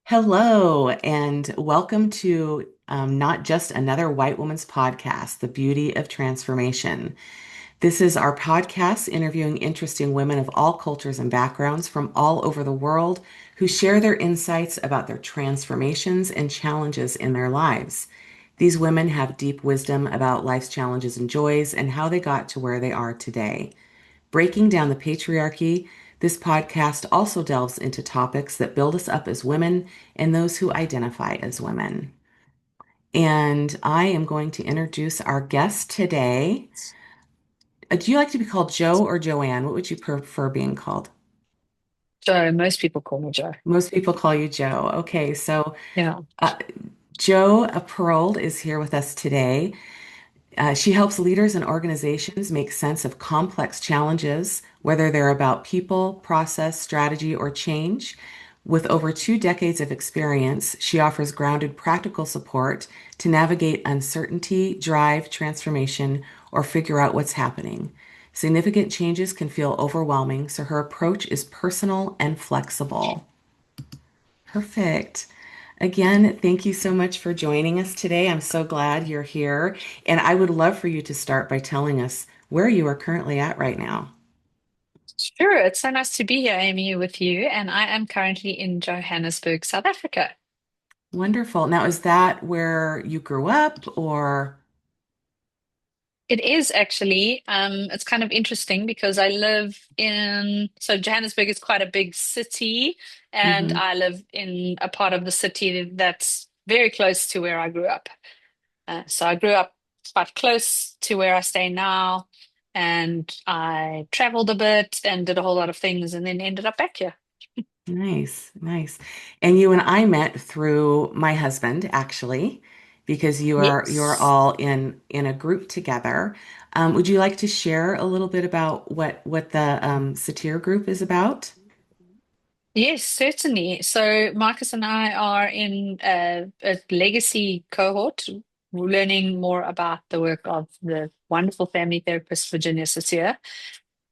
Hello, and welcome to not just another white woman's podcast, The Beauty of Transformation. This is our podcast interviewing interesting women of all cultures and backgrounds from all over the world who share their insights about their transformations and challenges in their lives. These women have deep wisdom about life's challenges and joys and how they got to where they are today. Breaking down the patriarchy, this podcast also delves into topics that build us up as women and those who identify as women. And I am going to introduce our guest today. Do you like to be called Joe or Joanne? What would you prefer being called? Joe, most people call me Joe. Most people call you Joe. Okay, so Yeah. uh, Joe Perold is here with us today. She helps leaders and organizations make sense of complex challenges, whether they're about people, process, strategy, or change. With over 2 decades of experience, she offers grounded practical support to navigate uncertainty, drive transformation, or figure out what's happening. Significant changes can feel overwhelming, so her approach is personal and flexible. Perfect. Again, thank you so much for joining us today. I'm so glad you're here. And I would love for you to start by telling us where you are currently at right now. Sure. It's so nice to be here, Amy, with you. And I am currently in Johannesburg, South Africa. Wonderful. Now, is that where you grew up or? It is actually, it's kind of interesting because I live so Johannesburg is quite a big city, and Hmm. I live in a part of the city that's very close to where I grew up. So I grew up quite close to where I stay now, and I traveled a bit and did a whole lot of things and then ended up back here. Nice, nice. And you and I met through my husband, actually, because you're Yes. all in a group together. Would you like to share a little bit about what the Satir group is about? Yes, certainly. So Marcus and I are in a legacy cohort, learning more about the work of the wonderful family therapist Virginia Satir.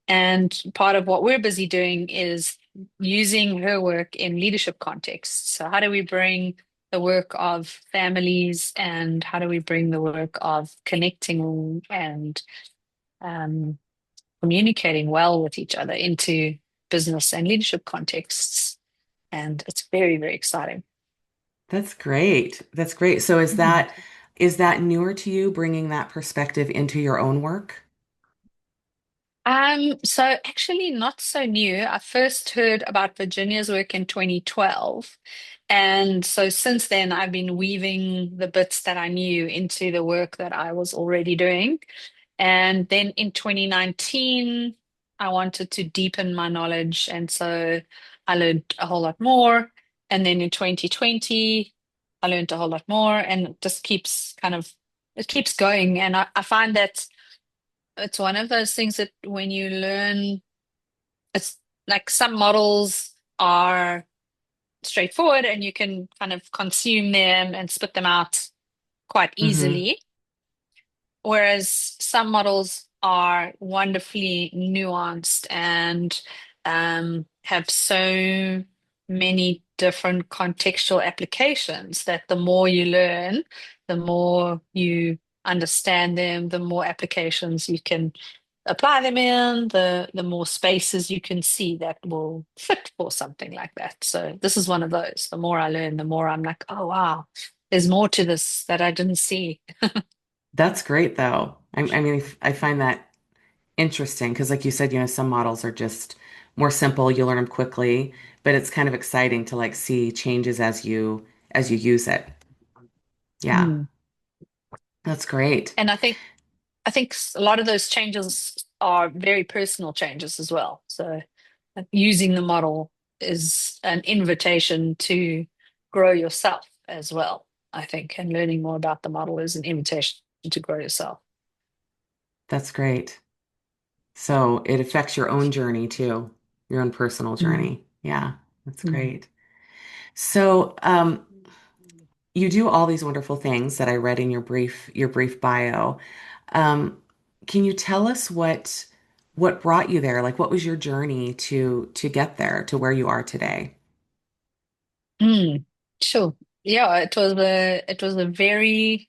And part of what we're busy doing is using her work in leadership contexts. So how do we bring the work of families and how do we bring the work of connecting and um, communicating well with each other into business and leadership contexts? And it's very, very exciting. That's great. That's great. So Mhm. is that newer to you, bringing that perspective into your own work? So actually not so new. I first heard about Virginia's work in 2012. And so since then, I've been weaving the bits that I knew into the work that I was already doing. And then in 2019, I wanted to deepen my knowledge. And so I learned a whole lot more. And then in 2020, I learned a whole lot more. And it just it keeps going. And I find that it's one of those things that when you learn, it's like some models are straightforward and you can kind of consume them and spit them out quite Hmm. easily. Whereas some models are wonderfully nuanced and have so many different contextual applications that the more you learn, the more you understand them, the more applications you can apply them in, the more spaces you can see that will fit for something like that. So this is one of those. The more I learn, the more I'm like, oh wow, there's more to this that I didn't see. That's great, though. I mean, I find that interesting because, like you said, some models are just more simple. You learn them quickly, but it's kind of exciting to like see changes as you use it. Yeah, Mm. that's great. And I think a lot of those changes are very personal changes as well. So using the model is an invitation to grow yourself as well, I think, and learning more about the model is an invitation to grow yourself. That's great. So it affects your own journey too, your own personal Mm. journey. Yeah, that's Mm. great. So, you do all these wonderful things that I read in your brief bio. Um, can you tell us what brought you there? Like, what was your journey to get there to where you are today? Mm, sure. Yeah, it was a very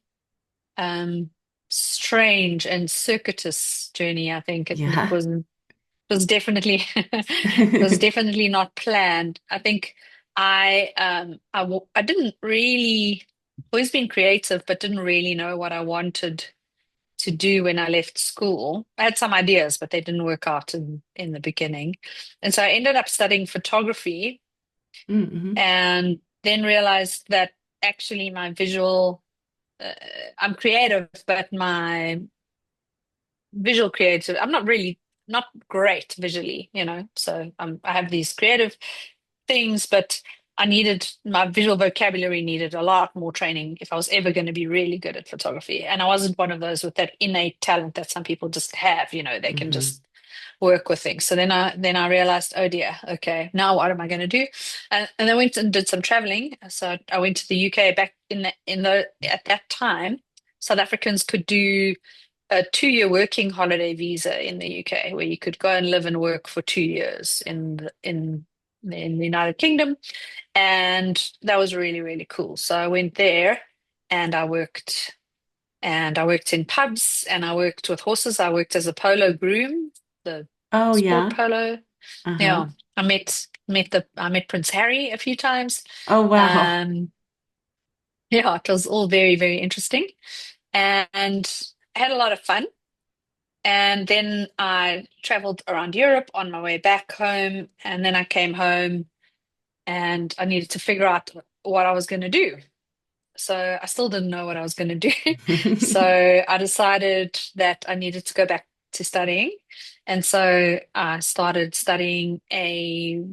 um strange and circuitous journey, I think. Yeah. It was definitely it was definitely not planned. I think I didn't really always been creative, but didn't really know what I wanted to do when I left school. I had some ideas, but they didn't work out in the beginning. And so I ended up studying photography Mm-hmm. and then realized that actually my visual uh, I'm creative, but my visual creative, I'm not really not great visually, So I have these creative things, but I needed my visual vocabulary needed a lot more training if I was ever going to be really good at photography. And I wasn't one of those with that innate talent that some people just have, they can Mm-hmm. just work with things. So then I realized, oh dear, okay, now what am I going to do? And I went and did some traveling. So I went to the UK back in the at that time. South Africans could do a 2-year working holiday visa in the UK, where you could go and live and work for 2 years in the United Kingdom, and that was really really cool. So I went there, and I worked in pubs, and I worked with horses. I worked as a polo groom, the Oh, sport yeah. polo. Uh-huh. Yeah, I met Prince Harry a few times. Oh, wow. Um, yeah, it was all very very interesting, and I had a lot of fun. And then I traveled around Europe on my way back home. And then I came home and I needed to figure out what I was going to do. So I still didn't know what I was going to do. So I decided that I needed to go back to studying. And so I started studying a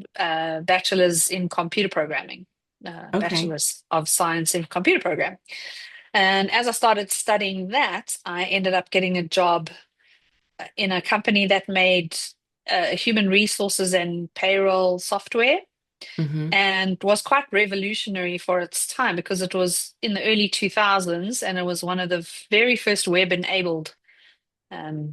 bachelor's in computer programming, Okay. bachelor's of science in computer program. And as I started studying that, I ended up getting a job in a company that made human resources and payroll software, Mm-hmm. and was quite revolutionary for its time because it was in the early 2000s, and it was one of the very first web-enabled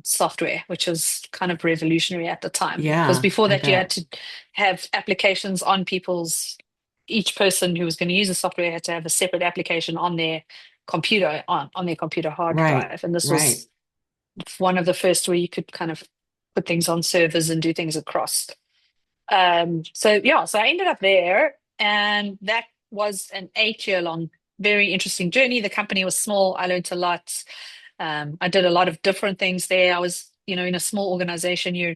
software, which was kind of revolutionary at the time. Because Yeah, before I that, you had bet. to have applications on each person who was going to use the software had to have a separate application on their computer, on their computer hard Right. drive. And this Right. was one of the first where you could kind of put things on servers and do things across. So yeah, so I ended up there, and that was an 8-year long, very interesting journey. The company was small. I learned a lot. I did a lot of different things there. I was, in a small organization. You're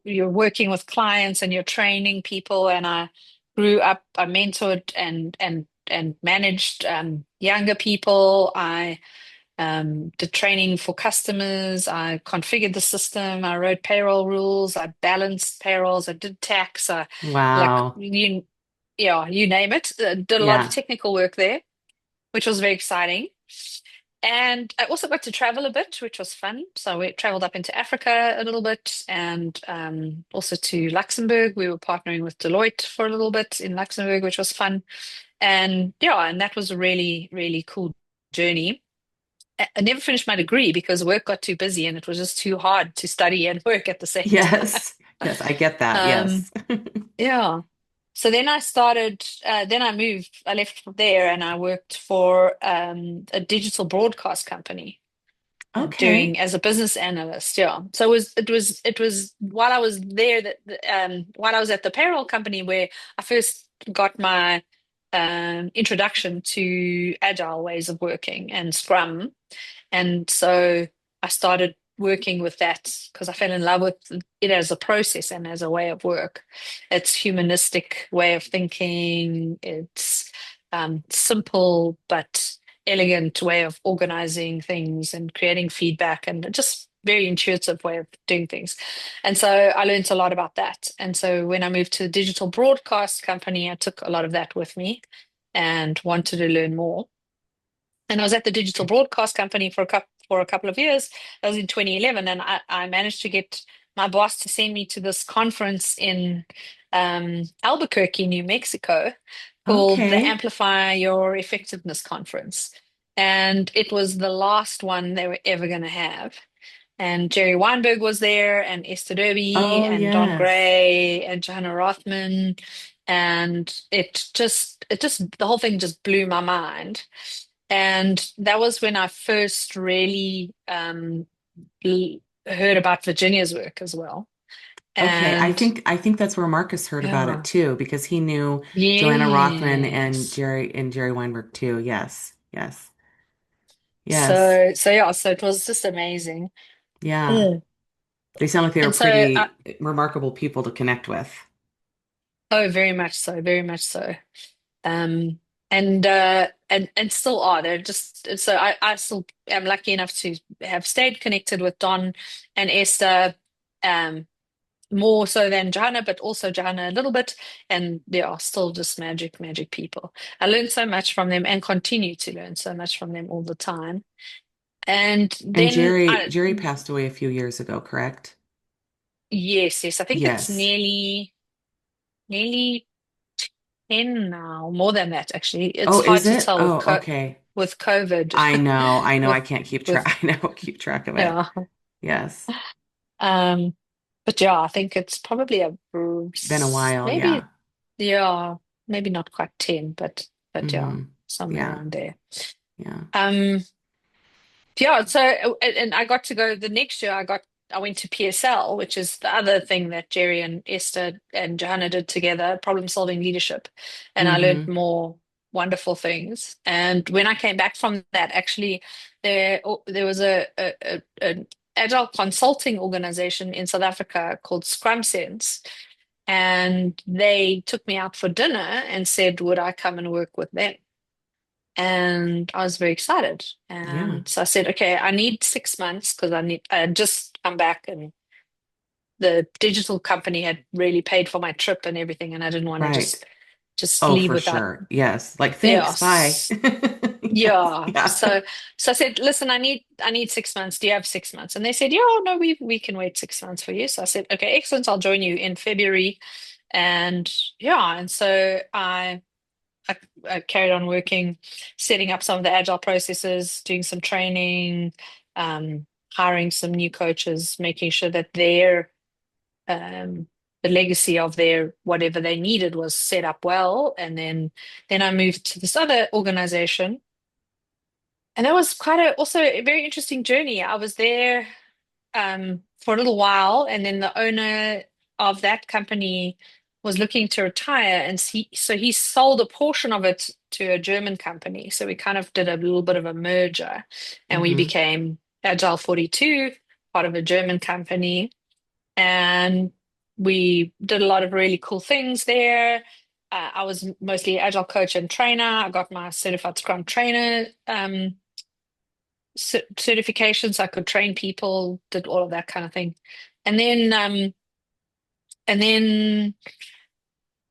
you're working with clients and you're training people. And I grew up. I mentored and managed younger people. I did training for customers. I configured the system. I wrote payroll rules. I balanced payrolls. I did tax. Like Wow. yeah, you name it. Did a lot of Yeah. technical work there, which was very exciting. And I also got to travel a bit, which was fun. So we traveled up into Africa a little bit, and also to Luxembourg. We were partnering with Deloitte for a little bit in Luxembourg, which was fun. And yeah, and that was a really, really cool journey. I never finished my degree because work got too busy and it was just too hard to study and work at the same time. Yes. Yes, I get that. Um, Yes. yeah. So then then I moved, I left from there and I worked for a digital broadcast company Okay. doing as a business analyst. Yeah. So it was while I was there while I was at the payroll company where I first got my introduction to agile ways of working and Scrum. And so I started working with that because I fell in love with it as a process and as a way of work. It's humanistic way of thinking. It's simple but elegant way of organizing things and creating feedback, and just very intuitive way of doing things. And so I learned a lot about that. And so when I moved to the digital broadcast company, I took a lot of that with me and wanted to learn more. And I was at the digital broadcast company for a couple of years. That was in 2011, and I managed to get my boss to send me to this conference in Albuquerque, New Mexico, called the Okay. Amplify Your Effectiveness Conference. And it was the last one they were ever going to have. And Jerry Weinberg was there, and Esther Derby, Oh, and Don yes. Gray, and Johanna Rothman. and it just the whole thing just blew my mind. And that was when I first really heard about Virginia's work as well. Okay, And I think that's where Marcus heard about it yeah, too, because he knew Joanna Rothman yes. And Jerry Weinberg too. Yes, yes, yes, So yeah, so it was just amazing. yeah. Mm. They sound like they were And so pretty remarkable people to connect with. oh, very much so, very much so. Um, and still are. They're just so I still am lucky enough to have stayed connected with Don and Esther, more so than Johanna, but also Johanna a little bit. And they are still just magic, magic people. I learned so much from them and continue to learn so much from them all the time. And And then Jerry passed away a few years ago, correct? yes, yes, I think it's Yes. nearly 10 now, more than that actually. It's Oh, hard is to it? tell with Oh, co okay. with COVID. I know. I With can't keep track. with I know, keep track of it. yeah. Yes. Um, but yeah, I think it's probably a Been a while. maybe Yeah. yeah, maybe not quite 10, but yeah, Hmm. somewhere Yeah. around there. Yeah. Um, yeah, so and I got to go the next year. I went to PSL, which is the other thing that Jerry and Esther and Johanna did together, problem solving leadership, and I learned Hmm. more wonderful things. And when I came back from that, actually, there was an agile consulting organization in South Africa called Scrum Sense, and they took me out for dinner and said, would I come and work with them? And I was very excited. Yeah. And so I said, okay, I need 6 months because I had just come back and the digital company had really paid for my trip and everything, and I didn't want to Right. just Oh, leave for without. sure. Yes. Like, Yeah. thanks. Bye. Yes. Yeah. Yeah. So I said, listen, I need 6 months. Do you have 6 months? And they said, yeah, oh, no, we can wait 6 months for you. So I said, okay, excellent. I'll join you in February. And yeah, and so I, I carried on working, setting up some of the agile processes, doing some training, um, hiring some new coaches, making sure that um, the legacy of their whatever they needed was set up well. And then I moved to this other organization, and that was quite also a very interesting journey. I was there for a little while, and then the owner of that company was looking to retire, and so he sold a portion of it to a German company. So we kind of did a little bit of a merger, and we Hmm. became Agile 42, part of a German company, and we did a lot of really cool things there. I was mostly Agile coach and trainer. I got my certified Scrum trainer certifications. I could train people, did all of that kind of thing. And then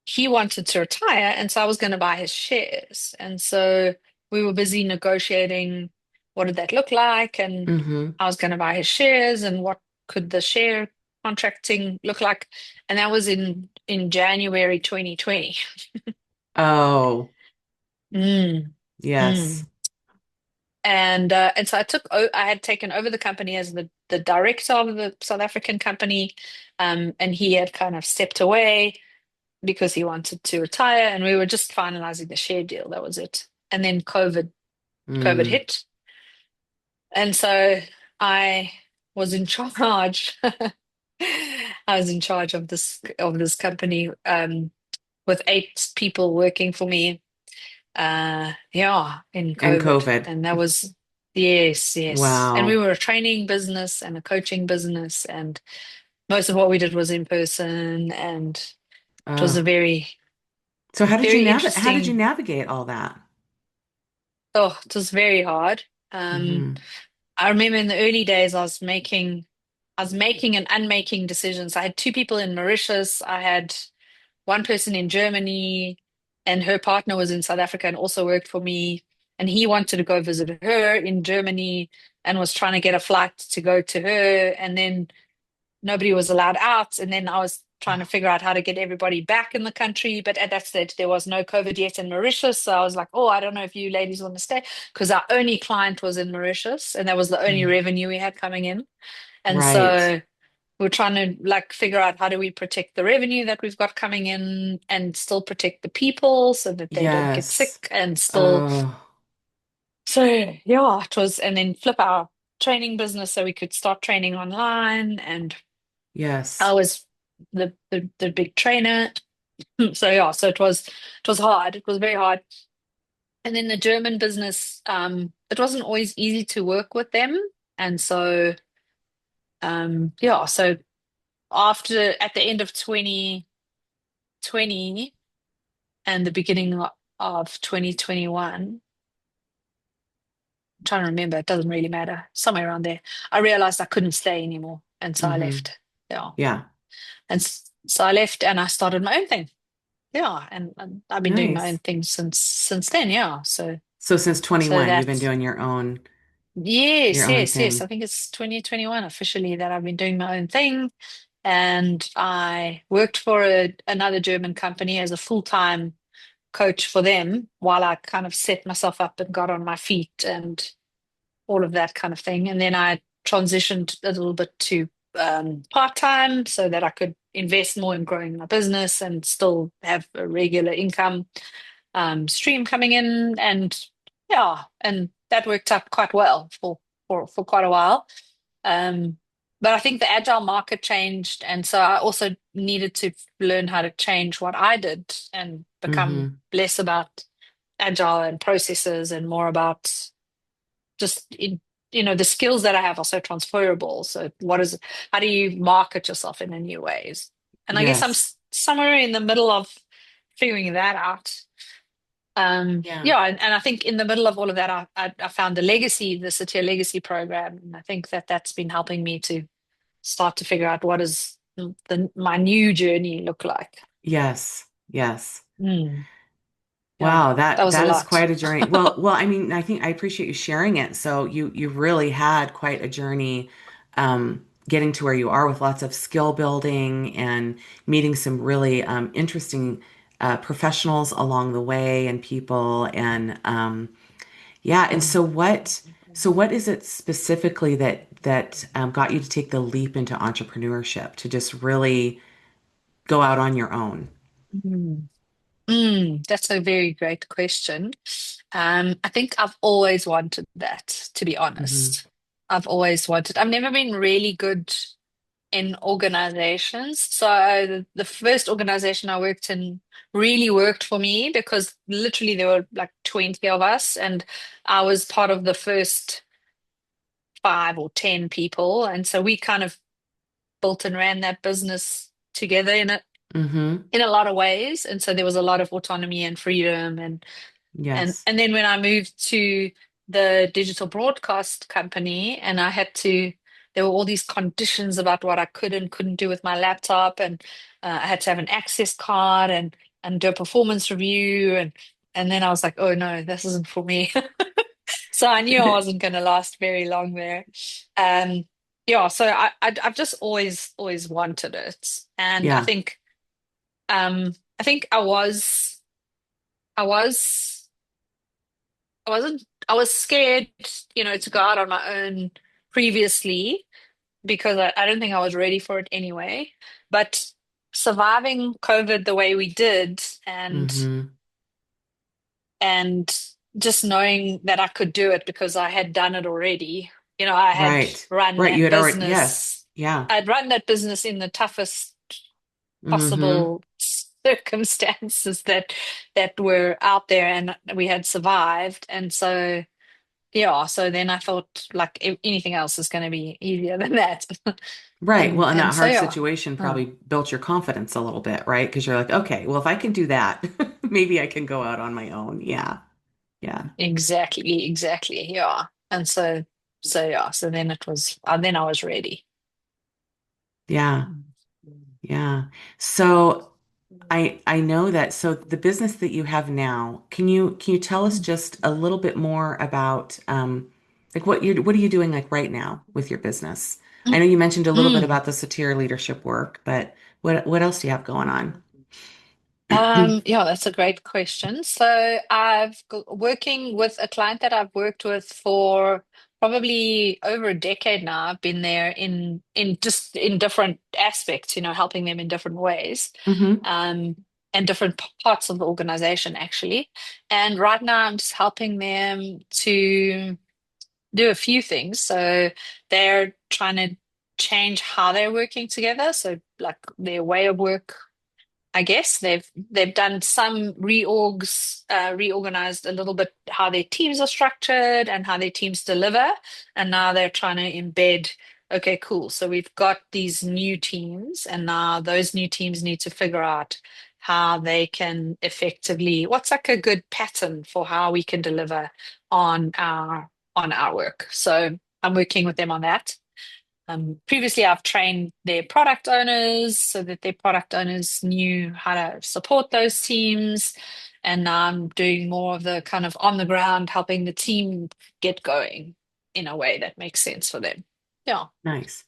he wanted to retire, and so I was going to buy his shares. And so we were busy negotiating what did that look like, and Hmm. I was going to buy his shares, and what could the share contracting look like. And that was in January 2020. Oh, Mm, yes. mm. And so I had taken over the company as the director of the South African company, and he had kind of stepped away because he wanted to retire, and we were just finalizing the share deal. That was it. And then COVID Mm. hit, and so I was in charge. I was in charge of this company, with 8 people working for me. Yeah, in And COVID. COVID. And that was, yes, yes. And we Wow. were a training business and a coaching business, and most of what we did was in person, and it was a Oh. very, So very how did you interesting. navigate all that? Oh, it was very hard. Um, Hmm. I remember in the early days I was making and unmaking decisions. I had 2 people in Mauritius. I had one person in Germany, and her partner was in South Africa and also worked for me. And he wanted to go visit her in Germany and was trying to get a flight to go to her. And then nobody was allowed out. And then I was trying to figure out how to get everybody back in the country. But at that stage, there was no COVID yet in Mauritius. So I was like, oh, I don't know if you ladies want to stay, because our only client was in Mauritius, and that was the only Mm. revenue we had coming in. And Right. so we're trying to like figure out how do we protect the revenue that we've got coming in and still protect the people so that they don't get Yes. sick and still. Oh, So yeah, it was, and then flip our training business so we could start training online. And I yes. was the big trainer. So yeah, so it was hard. It was very hard. And then the German business, it wasn't always easy to work with them. And so yeah, so after at the end of 2020 and the beginning of 2021, trying to remember, it doesn't really matter, somewhere around there, I realized I couldn't stay anymore. And so I Mm-hmm. left. Yeah. Yeah. So I left and I started my own thing. Yeah. And I've been doing my own Nice. thing since then. Yeah. So since So 21, you've been that's, doing your yes, own yes, yes. I thing. think it's 2021 officially that I've been doing my own thing. And I worked for another German company as a full-time coach for them while I kind of set myself up and got on my feet and all of that kind of thing. And then I transitioned a little bit to part-time so that I could invest more in growing my business and still have a regular income stream coming in. And yeah, and that worked out quite well for quite a while. Um, but I think the agile market changed, and so I also needed to learn how to change what I did and become Mm-hmm. less about agile and processes and more about just the skills that I have are so transferable. So how do you market yourself in a new ways? And I guess I'm Yes. somewhere in the middle of figuring that out. Yeah. Yeah, and I think in the middle of all of that, I found the Satir Legacy program, and I think that that's been helping me to start to figure out what does my new journey look like. Yes. Yes. Mm, yeah, Wow, that that was a that is lot. quite a journey. I mean, I think I appreciate you sharing it. So you really had quite a journey getting to where you are with lots of skill building and meeting some really interesting professionals along the way and people and yeah. And so what is it specifically that got you to take the leap into entrepreneurship to just really go out on your own? Mm. That's a very great question. I think I've always wanted that, to be Hmm. honest. I've never been really good in organizations. So the first organization I worked in really worked for me because literally there were like 20 of us, and I was part of the first 5 or 10 people. And so we kind of built and ran that business together Hmm. in a lot of ways. And so there was a lot of autonomy and freedom. And Yes. and then when I moved to the digital broadcast company, and there were all these conditions about what I could and couldn't do with my laptop, and I had to have an access card and do a performance review, and then I was like, oh no, this isn't for me. So I knew I wasn't going to last very long there. Um, yeah, so I've just always wanted it, and I Yeah. think I think I was. I was scared, to go out on my own previously because I don't think I was ready for it anyway. But surviving COVID the way we did Hmm. and just knowing that I could do it because I had done it already. I had Right. run Right. You that had already, yes. business. Yeah. I'd run that business in the toughest Hmm. possible circumstances that were out there, and we had survived. And so yeah, so then I thought like anything else is going to be easier than that. Right. Well, And and that and so hard yeah. situation Oh, probably built your confidence a little bit, right? Because you're like, okay, well, if I can do that, maybe I can go out on my own. Yeah. Yeah. exactly, exactly. Yeah. And so yeah, so then I was ready. Yeah. Yeah. So I know that so the business that you have now, can you tell us just a little bit more about like what are you doing like right now with your business? I know you mentioned a little bit Mm. about the Satir leadership work, but what else do you have going on? Yeah, that's a great question. So working with a client that I've worked with for probably over a decade now. I've been there in just in different aspects, helping them in different ways, Hmm. um, and different parts of the organization actually. And right now, I'm just helping them to do a few things. So they're trying to change how they're working together. So like their way of work, I guess they've done some reorganized a little bit how their teams are structured and how their teams deliver. And now they're trying to embed, okay, cool. So we've got these new teams, and now those new teams need to figure out how they can effectively, what's like a good pattern for how we can deliver on our work. So I'm working with them on that. Previously, I've trained their product owners so that their product owners knew how to support those teams. And now I'm doing more of the kind of on the ground, helping the team get going in a way that makes sense for them. Yeah. Nice.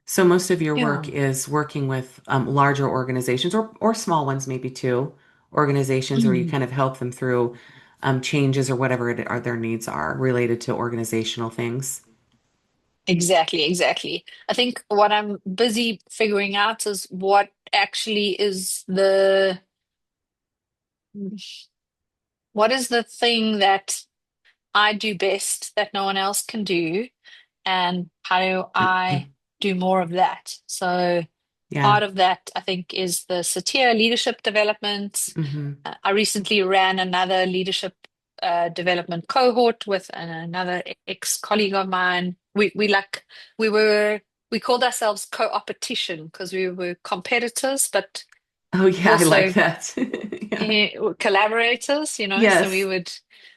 So most of your work Yeah. is working with larger organizations or small ones, maybe too, organizations where you Mm. kind of help them through changes or whatever are their needs are related to organizational things. Exactly, exactly. I think what I'm busy figuring out is what actually is what is the thing that I do best that no one else can do, and how do I do more of that? So Yeah. part of that, I think, is the Satir leadership development. Hmm. I recently ran another leadership development cohort with another ex-colleague of mine. We were we called ourselves co-opetition because we were competitors, but Oh yeah, I like also that. Yeah. collaborators, so we Yes. would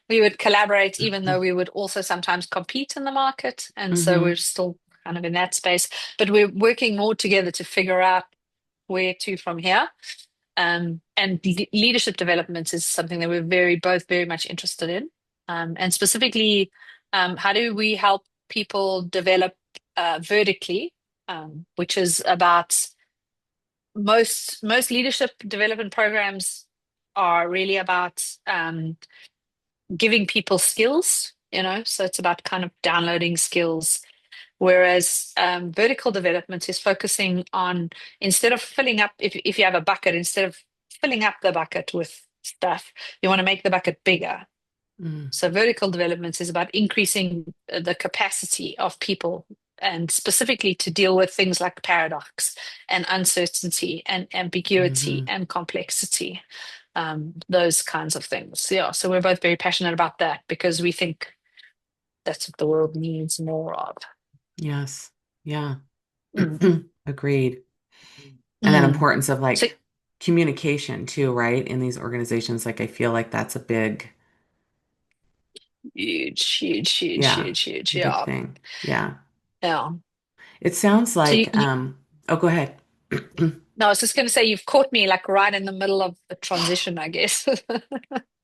we would collaborate even though we would also sometimes compete in the market. And so we're Hmm. still kind of in that space, but we're working more together to figure out where to from here. And leadership development is something that we're both very much interested in. And specifically, how do we help people develop vertically, which is about most leadership development programs are really about giving people skills, so it's about kind of downloading skills. Whereas vertical development is focusing on, instead of filling up, if you have a bucket, instead of filling up the bucket with stuff, you want to make the bucket bigger. Mm. So vertical development is about increasing the capacity of people, and specifically to deal with things like paradox and uncertainty and ambiguity Hmm. and complexity, those kinds of things. Yeah, so we're both very passionate about that because we think that's what the world needs more of. Yes. Yeah. Mm. Agreed. And that Mm. importance of So like communication too, right? In these organizations, like I feel like that's a big, huge, huge, huge, yeah, huge, huge. big Yeah. thing. Yeah. Yeah. It sounds So like, oh, go ahead. no, I was just going to say you've caught me like right in the middle of a transition, I guess.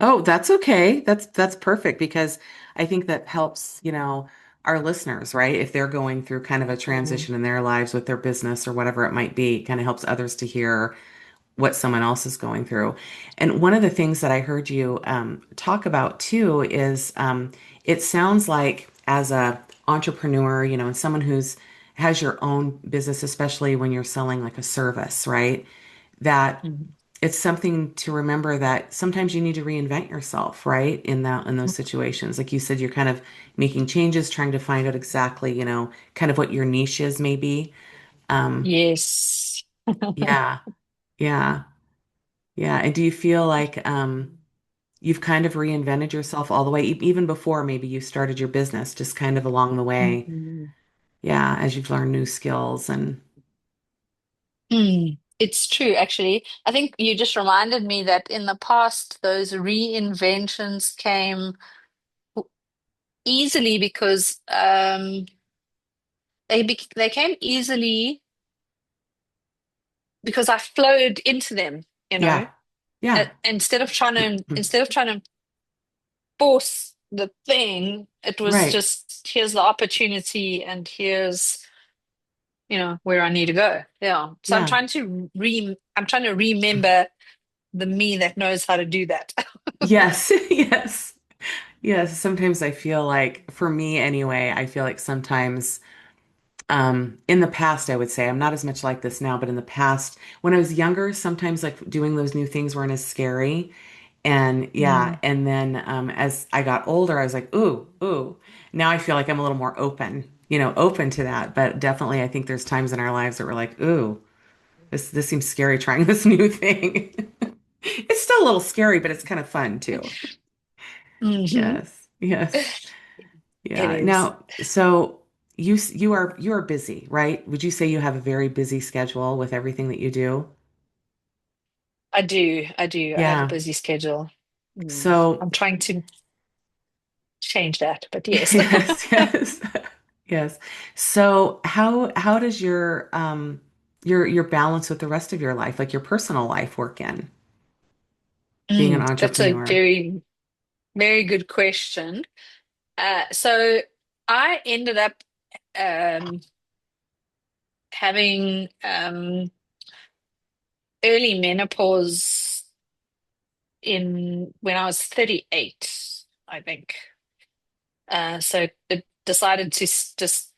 Oh, that's okay. That's perfect because I think that helps, our listeners, right? If they're going through kind of a Mm. transition in their lives with their business or whatever it might be, kind of helps others to hear what someone else is going through. And one of the things that I heard you talk about too is it sounds like as a entrepreneur, and someone who's has your own business, especially when you're selling like a service, right? That Mhm. it's something to remember that sometimes you need to reinvent yourself, right? In those situations. Like you said, you're kind of making changes, trying to find out exactly, kind of what your niche is maybe. Um, Yes. yeah, yeah. Yeah. And do you feel like you've kind of reinvented yourself all the way, even before maybe you started your business, just kind of along the way? Mhm. Yeah, as you've learned new skills and It's true, actually. I think you just reminded me that in the past, those reinventions came easily because they came easily because I flowed into them, yeah, yeah, instead of trying to force the thing, it was right. just here's the opportunity and here's where I need to go. Yeah. So Yeah. I'm trying to remember the me that knows how to do that. Yes, yes. Yes, sometimes I feel like, for me anyway, I feel like sometimes, in the past, I would say, I'm not as much like this now, but in the past, when I was younger, sometimes like doing those new things weren't as scary. And yeah, Mm. and then as I got older, I was like, ooh, ooh. Now I feel like I'm a little more open, open to that. But definitely, I think there's times in our lives that we're like, ooh, this seems scary trying this new thing. It's still a little scary, but it's kind of fun too. Hmm. Yes, yes. It Yeah. is. Now, so you are busy, right? Would you say you have a very busy schedule with everything that you do? I do. I do. I have a Yeah. busy schedule. So I'm trying to change that, but yes. yes, yes. Yes. So how does your balance with the rest of your life, like your personal life, work in being an That's a entrepreneur? very, very good question. So I ended up um, having early menopause in when I was 38, I think. So it decided to just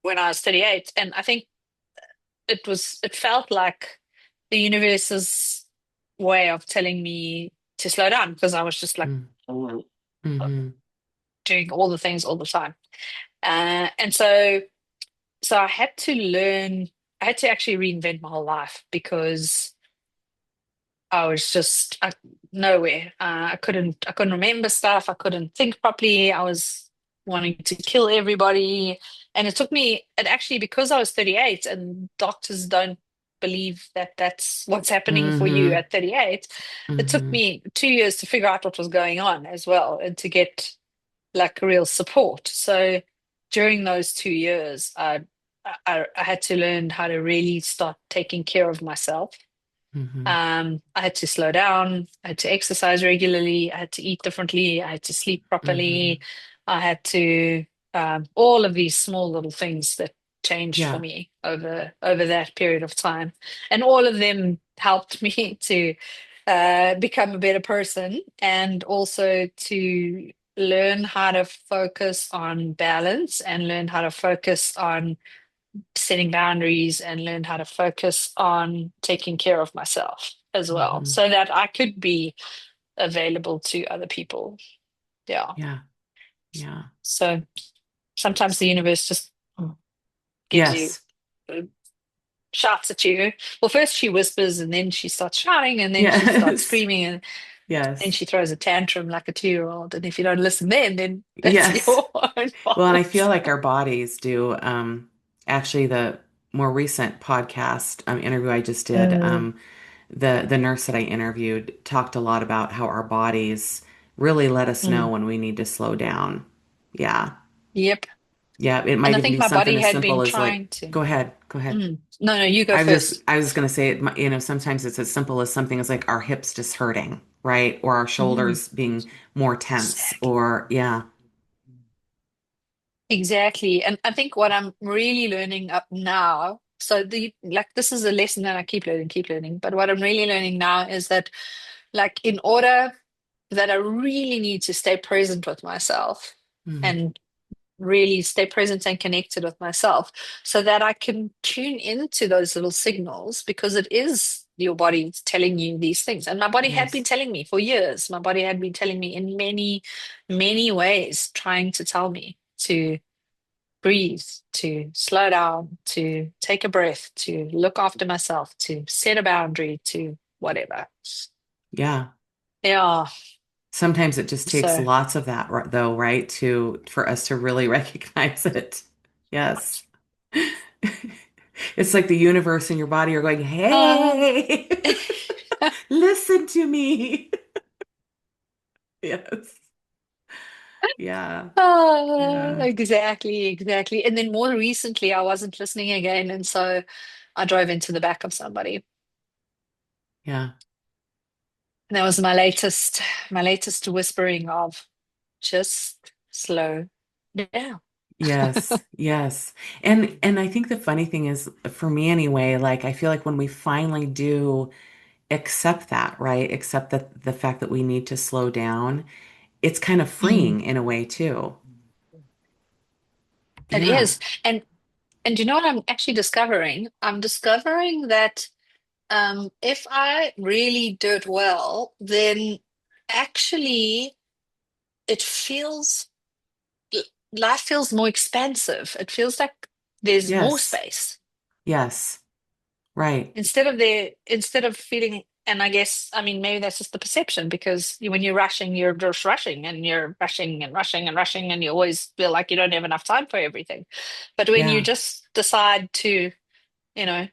when I was 38, and I think it felt like the universe's way of telling me to slow down because I was just like Mm, hmm. doing all the things all the time. And so I had to learn, I had to actually reinvent my whole life because I was just nowhere. I couldn't remember stuff. I couldn't think properly. I was wanting to kill everybody. And it took me, and actually, because I was 38 and doctors don't believe that that's what's happening for you Hmm. at 38, it took Hmm. me 2 years to figure out what was going on as well and to get like real support. So during those 2 years, I had to learn how to really start taking care of myself. Hmm. I had to slow down. I had to exercise regularly. I had to eat differently. I had to sleep properly. Hmm. I had to all of these small little things that changed for Yeah. me over that period of time, and all of them helped me to become a better person and also to learn how to focus on balance and learn how to focus on setting boundaries and learned how to focus on taking care of myself as well Hmm. so that I could be available to other people. Yeah. Yeah. Yeah. So sometimes the universe just gives you Yes. uh, shouts at you. Well, first she whispers and then she starts shouting and then she starts Yes. screaming and then Yes. she throws a tantrum like a 2-year-old. And if you don't listen then that's Yes. your own Well, and I feel fault. like our bodies do. Actually, the more recent podcast interview I just did, Mm, the nurse that I interviewed talked a lot about how our bodies really let us know mm. when we need to slow down. Yeah. Yep. Yeah. It And might I even think be my something body as had simple been as like, trying to. go ahead, go ahead. No, no, you go first. I was just gonna say it, sometimes it's as simple as something as like our hips just hurting, right? Or our Mm, shoulders being more tense, exactly. or yeah. Exactly. And I think what I'm really learning up now, so the like this is a lesson that I keep learning, but what I'm really learning now is that like in order that I really need to stay present with myself Mm, and really stay present and connected with myself so that I can tune into those little signals because it is your body telling you these things. And my body had been yes. telling me for years. My body had been telling me in many, many ways, trying to tell me to breathe, to slow down, to take a breath, to look after myself, to set a boundary, to whatever. Yeah. Yeah. Sometimes it just takes So, lots of that, though, right? For us to really recognize it. Yes. It's like the universe and your body are going, uh, "Hey, listen to me." Yes. Yeah. Yeah. exactly, exactly. And then more recently, I wasn't listening again. And so I drove into the back of somebody. Yeah. And that was my latest whispering of just slow down. Yes. Yes. And I think the funny thing is, for me anyway, like I feel like when we finally do accept that, right? Accept that the fact that we need to slow down, it's kind of Mm. freeing in a way too. It Yeah. is. And you know what I'm actually discovering? I'm discovering that if I really do it well, then actually it feels life feels more expansive. It feels like there's more Yes. space. Yes. Right. Instead of feeling, and I guess, I mean, maybe that's just the perception because when you're rushing, you're just rushing and you're rushing and rushing and rushing, and you always feel like you don't have enough time for everything. But when you Yeah. just decide to, you know,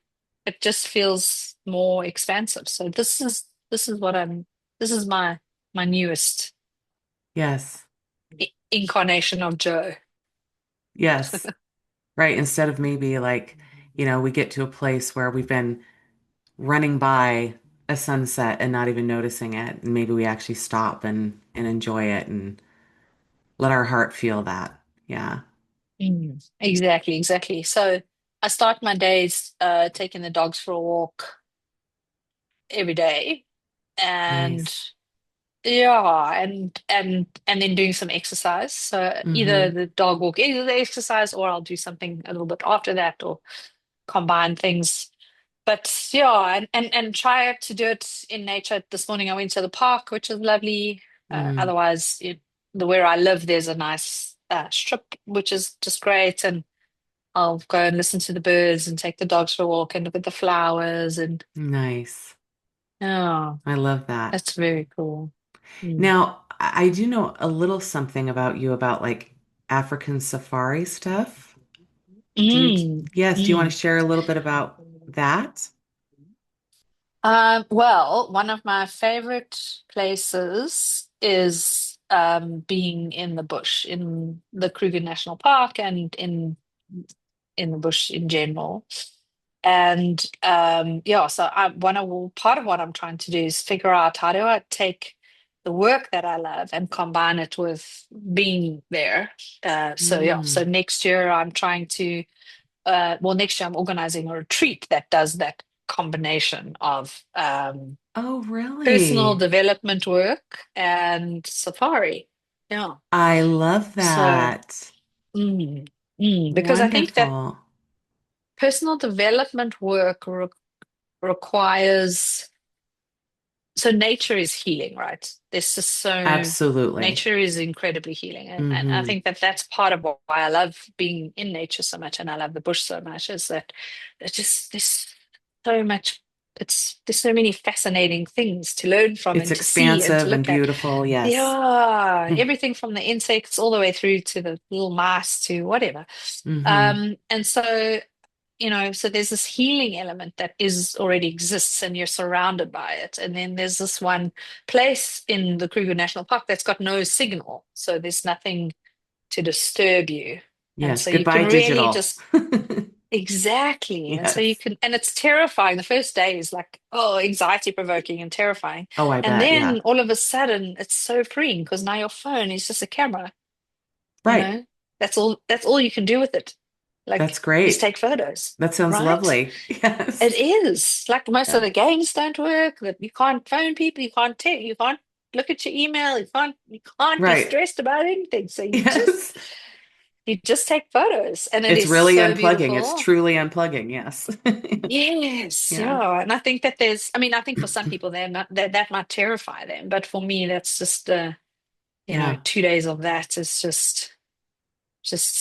it just feels more expansive. So this is what I'm this is my newest Yes. incarnation of Joe. Yes. Right. Instead of maybe like, we get to a place where we've been running by a sunset and not even noticing it. And maybe we actually stop and enjoy it and let our heart feel that. Yeah. Exactly, exactly. So I start my days taking the dogs for a walk every day, and Nice. yeah, and then doing some exercise. So either Mm-hmm. the dog walk, either the exercise, or I'll do something a little bit after that, or combine things. But yeah, and try to do it in nature. This morning I went to the park, which is lovely. Mm, Otherwise, where I live, there's a nice strip, which is just great, and I'll go and listen to the birds and take the dogs for a walk and look at the flowers, and nice. oh, I love that. that's very cool. Mm. Now, I do know a little something about you about like African safari stuff. Mm. Yes, do you want Mm. to share a little bit about that? Well, one of my favorite places is being in the bush, in the Kruger National Park, and in the bush in general. And yeah, so I want to part of what I'm trying to do is figure out how do I take the work that I love and combine it with being there. So yeah, so Mm. next year I'm trying to well, next year I'm organizing a retreat that does that combination of Oh, personal really? development work and safari. Yeah. I love So, that. mm, because I think that Wonderful. personal development work requires, so nature is healing, right? There's just so Absolutely. nature is incredibly healing, and I Hmm. think that that's part of why I love being in nature so much, and I love the bush so much, is that there's so much. There's so many fascinating things to learn from It's and to see and to expansive and look at. beautiful. Yes. Yeah, everything from the insects all the way through to the little mice to whatever. Hmm. And so so there's this healing element that is already exists and you're surrounded by it. And then there's this one place in the Kruger National Park that's got no signal. So there's nothing to disturb you. And Yes. so you can Goodbye, really digital. just exactly. And so you Yes. can, and it's terrifying. The first day is like, oh, anxiety provoking and terrifying. Oh, I And bet. Yeah. then all of a sudden it's so freeing because now your phone is just a camera, you Right. know? That's all you can do with it. That's Like is great. take photos, That sounds right? lovely. It Yes. is like most of Yeah. the games don't work. That you can't phone people, you can't look at your email, you can't be Right. stressed about anything. So Yes. you just take photos, and it It's is really so unplugging. It's beautiful. truly unplugging. Yes. Yes, Yeah. yeah, and I think that I mean, I think for some people that might terrify them, but for me, that's just Yeah. 2 days of that is just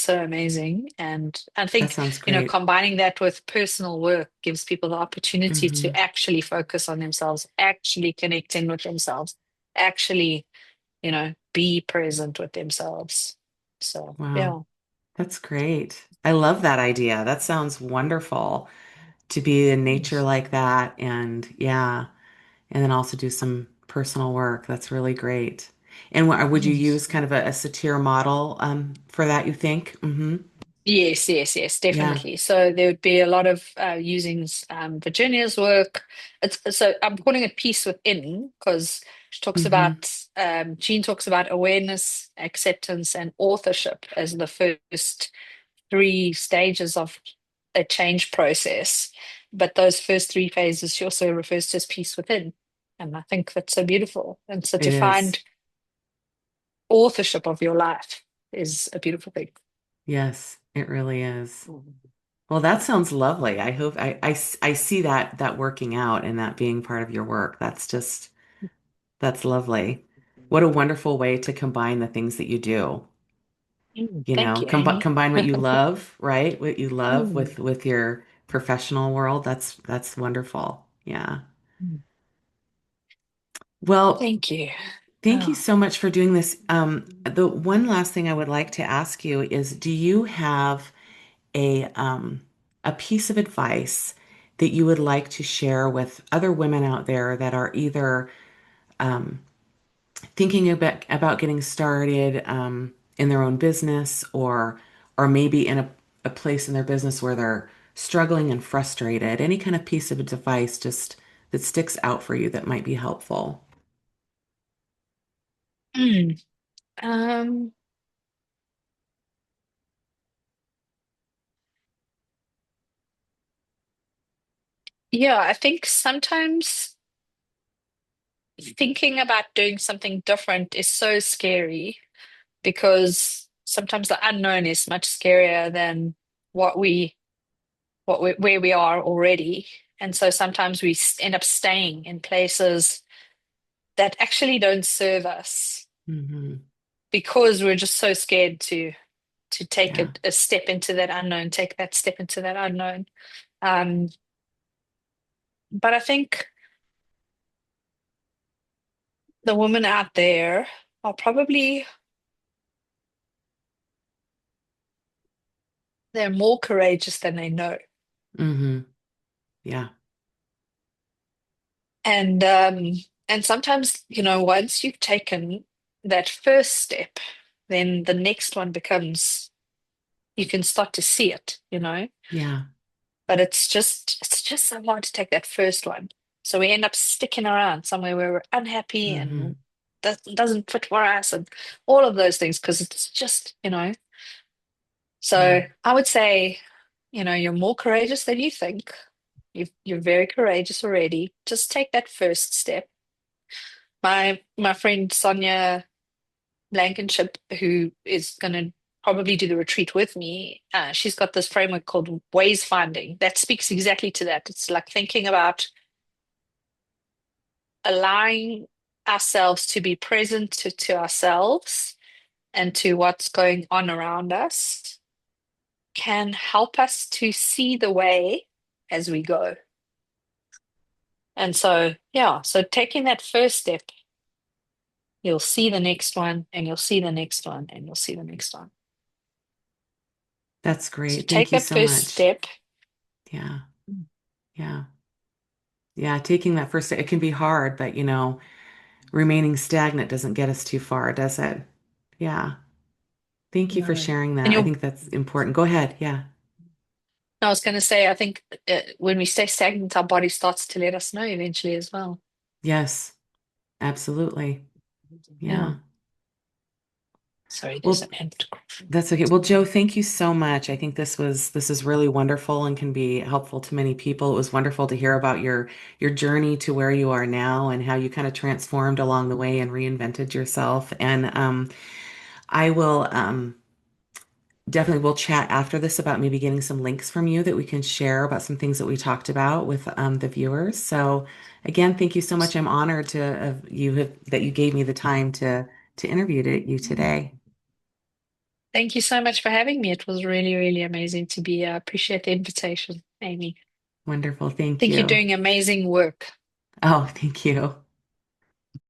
so amazing. And I That think, sounds great. combining that with personal work gives people the opportunity to Hmm. actually focus on themselves, actually connect in with themselves, actually, be present with themselves. So, Wow. yeah. That's great. I love that idea. That sounds wonderful to be in nature like that. And yeah. And then also do some personal work. That's really great. And would you use kind of a satir model for that, you think? Hmm. Yes, yes, yes, Yeah. definitely. So there would be a lot of using Virginia's work. So I'm calling it Peace Within because Hmm. Jean talks about awareness, acceptance, and authorship as the first three stages of a change process. But those first three phases she also refers to as peace within. And I think that's so beautiful. And so It to is. find authorship of your life is a beautiful thing. Yes, it really is. Well, that sounds lovely. I hope I see that working out and that being part of your work. That's lovely. What a wonderful way to combine the things that you do. You Thank know, you, Amy. combine what you love, right? What you love Mm. with your professional world. That's wonderful. Yeah. Well, Thank you. thank you Oh. so much for doing this. The one last thing I would like to ask you is, do you have a piece of advice that you would like to share with other women out there that are either um, thinking about getting started in their own business or maybe in a place in their business where they're struggling and frustrated? Any kind of piece of advice just that sticks out for you that might be helpful? Mm. Um, yeah, I think sometimes thinking about doing something different is so scary because sometimes the unknown is much scarier than what we where we are already. And so sometimes we end up staying in places that actually don't serve us Hmm. because we're just so scared to take Yeah. a step into that unknown, take that step into that unknown. Um, but I think the women out there are probably they're more courageous than they know. Hmm. Yeah. And um, and sometimes, once you've taken that first step, then the next one becomes you can start to see it. Yeah. But it's just so hard to take that first one. So we end up sticking around somewhere where we're unhappy Hmm. and that doesn't fit for us and all of those things because it's just. Yeah. So I would say, you're more courageous than you think. You're very courageous already. Just take that first step. My friend Sonia Blankenship, who is going to probably do the retreat with me, she's got this framework called ways finding that speaks exactly to that. It's like thinking about allowing ourselves to be present to ourselves and to what's going on around us can help us to see the way as we go. And so, yeah, so taking that first step, you'll see the next one, and you'll see the next one, and you'll see the next one. That's So great. take Thank you that so first much. step. Yeah. Yeah. Yeah. Taking that first step, it can be hard, but remaining stagnant doesn't get us too far, does it? Yeah. Thank you for No. sharing And that. I you'll, think that's important. Go ahead. Yeah. I was going to say, I think when we stay stagnant, our body starts to let us know eventually as well. Yes, absolutely. Yeah. Yeah. Sorry, there's Well, an ant. that's okay. Well, Joe, thank you so much. I think this is really wonderful and can be helpful to many people. It was wonderful to hear about your journey to where you are now and how you kind of transformed along the way and reinvented yourself. And I will definitely we'll chat after this about maybe getting some links from you that we can share about some things that we talked about with the viewers. So again, thank you so much. I'm honored that you gave me the time to interview you today. Thank you so much for having me. It was really, really amazing to be. I appreciate the invitation, Amy. Wonderful. Thank Think you're you. doing amazing work. Oh, thank you.